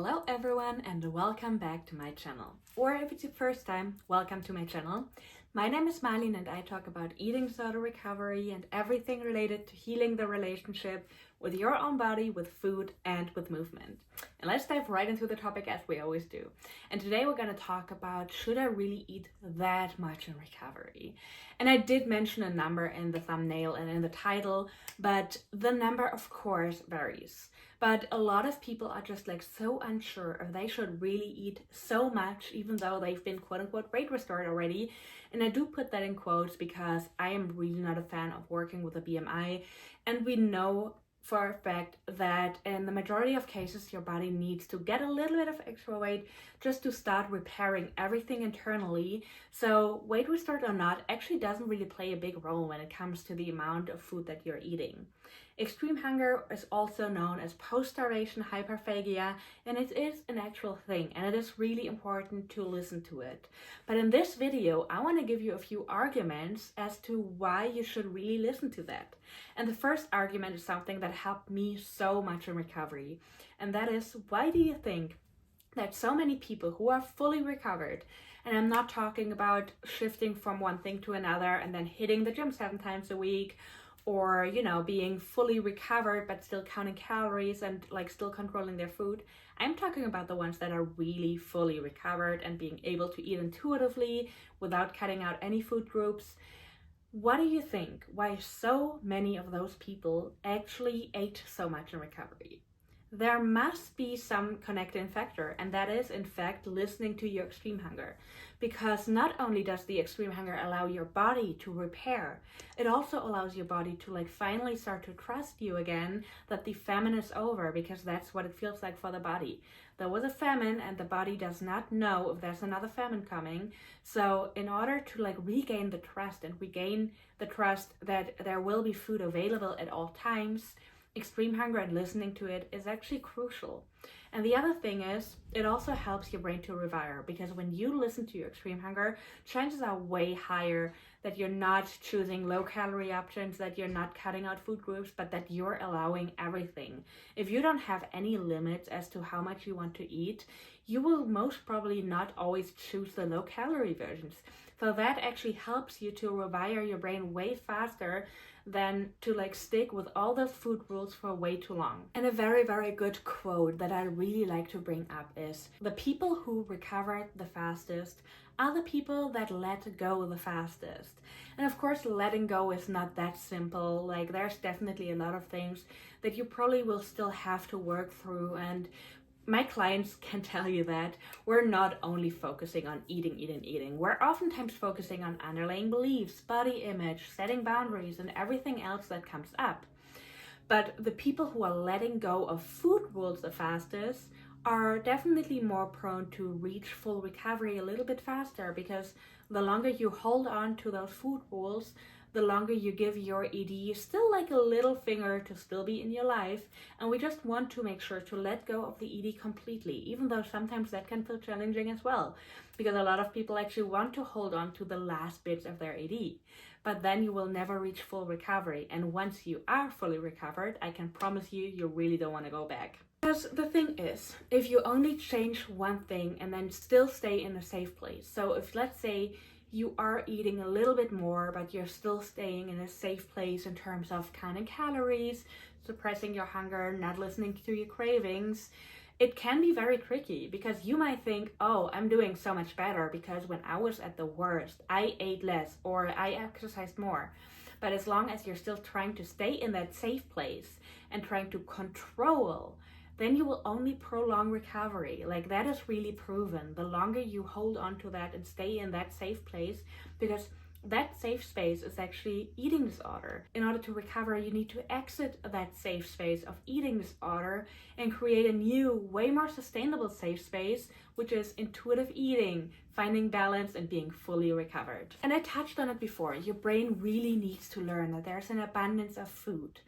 Hello everyone and welcome back to my channel. Or if it's your first time, welcome to my channel. My name is Marlene and I talk about eating disorder recovery and everything related to healing the relationship with your own body, with food and with movement. And let's dive right into the topic as we always do. And today we're going to talk about, should I really eat that much in recovery? And I did mention a number in the thumbnail and in the title, but the number of course varies. But a lot of people are just so unsure if they should really eat so much, even though they've been quote unquote weight restored already. And I do put that in quotes because I am really not a fan of working with a BMI. And we know for a fact that in the majority of cases, your body needs to get a little bit of extra weight just to start repairing everything internally. So weight restored or not actually doesn't really play a big role when it comes to the amount of food that you're eating. Extreme hunger is also known as post-starvation hyperphagia, and it is an actual thing, and it is really important to listen to it. But in this video, I want to give you a few arguments as to why you should really listen to that. And the first argument is something that helped me so much in recovery, and that is, why do you think that so many people who are fully recovered, and I'm not talking about shifting from one thing to another and then hitting the gym 7 times a week, or, being fully recovered but still counting calories and still controlling their food. I'm talking about the ones that are really fully recovered and being able to eat intuitively without cutting out any food groups. What do you think? Why so many of those people actually ate so much in recovery? There must be some connecting factor, and that is in fact listening to your extreme hunger. Because not only does the extreme hunger allow your body to repair, it also allows your body to finally start to trust you again, that the famine is over, because that's what it feels like for the body. There was a famine and the body does not know if there's another famine coming. So in order to regain the trust and regain the trust that there will be food available at all times, extreme hunger and listening to it is actually crucial. And the other thing is, it also helps your brain to rewire, because when you listen to your extreme hunger, chances are way higher that you're not choosing low calorie options, that you're not cutting out food groups, but that you're allowing everything. If you don't have any limits as to how much you want to eat, you will most probably not always choose the low calorie versions. So that actually helps you to rewire your brain way faster than to stick with all those food rules for way too long. And a very, very good quote that I really like to bring up is, the people who recovered the fastest are the people that let go the fastest. And of course, letting go is not that simple. There's definitely a lot of things that you probably will still have to work through, and my clients can tell you that we're not only focusing on eating. We're oftentimes focusing on underlying beliefs, body image, setting boundaries, and everything else that comes up. But the people who are letting go of food rules the fastest are definitely more prone to reach full recovery a little bit faster, because the longer you hold on to those food rules, the longer you give your ED still a little finger to still be in your life. And we just want to make sure to let go of the ED completely, even though sometimes that can feel challenging as well, because a lot of people actually want to hold on to the last bits of their ED. But then you will never reach full recovery. And once you are fully recovered, I can promise you, you really don't want to go back. Because the thing is, if you only change one thing and then still stay in a safe place, so if let's say you are eating a little bit more, but you're still staying in a safe place in terms of counting calories, suppressing your hunger, not listening to your cravings, it can be very tricky, because you might think, oh, I'm doing so much better because when I was at the worst, I ate less or I exercised more. But as long as you're still trying to stay in that safe place and trying to control, then you will only prolong recovery. That is really proven. The longer you hold on to that and stay in that safe place, because that safe space is actually eating disorder. In order to recover, you need to exit that safe space of eating disorder and create a new, way more sustainable safe space, which is intuitive eating, finding balance and being fully recovered. And I touched on it before, your brain really needs to learn that there's an abundance of food.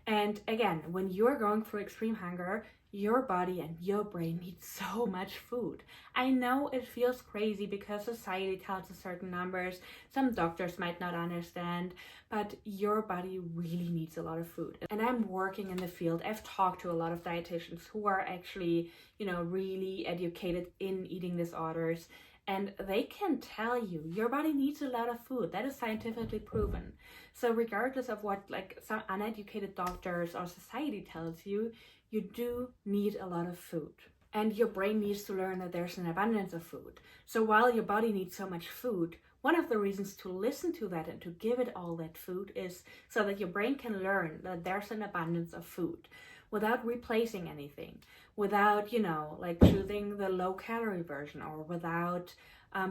And again, when you're going through extreme hunger, your body and your brain need so much food. I know it feels crazy because society tells us certain numbers, some doctors might not understand, but your body really needs a lot of food. And I'm working in the field. I've talked to a lot of dietitians who are actually, really educated in eating disorders. And they can tell you your body needs a lot of food. That is scientifically proven. So regardless of what some uneducated doctors or society tells you, you do need a lot of food. And your brain needs to learn that there's an abundance of food. So while your body needs so much food, one of the reasons to listen to that and to give it all that food is so that your brain can learn that there's an abundance of food without replacing anything, without, choosing the low calorie version, or without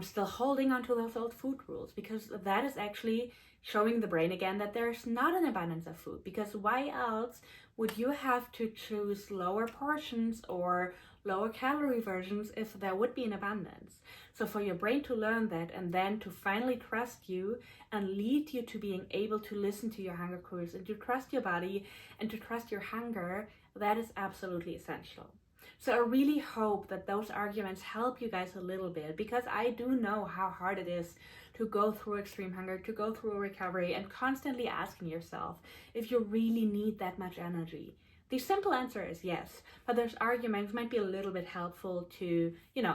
still holding on to those old food rules, because that is actually showing the brain again that there's not an abundance of food. Because why else would you have to choose lower portions or lower calorie versions if there would be an abundance? So for your brain to learn that and then to finally trust you and lead you to being able to listen to your hunger cues and to trust your body and to trust your hunger, that is absolutely essential. So I really hope that those arguments help you guys a little bit, because I do know how hard it is to go through extreme hunger, to go through a recovery, and constantly asking yourself if you really need that much energy. The simple answer is yes, but those arguments might be a little bit helpful to,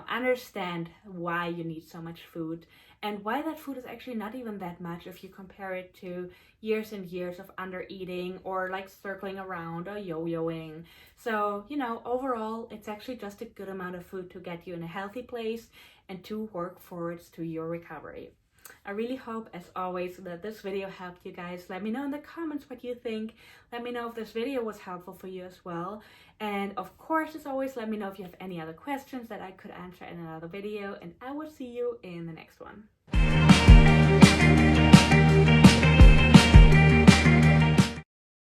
understand why you need so much food and why that food is actually not even that much if you compare it to years and years of under eating or circling around or yo-yoing. So, overall, it's actually just a good amount of food to get you in a healthy place and to work forwards to your recovery. I really hope, as always, that this video helped you guys. Let me know in the comments what you think. Let me know if this video was helpful for you as well. And of course, as always, let me know if you have any other questions that I could answer in another video. And I will see you in the next one.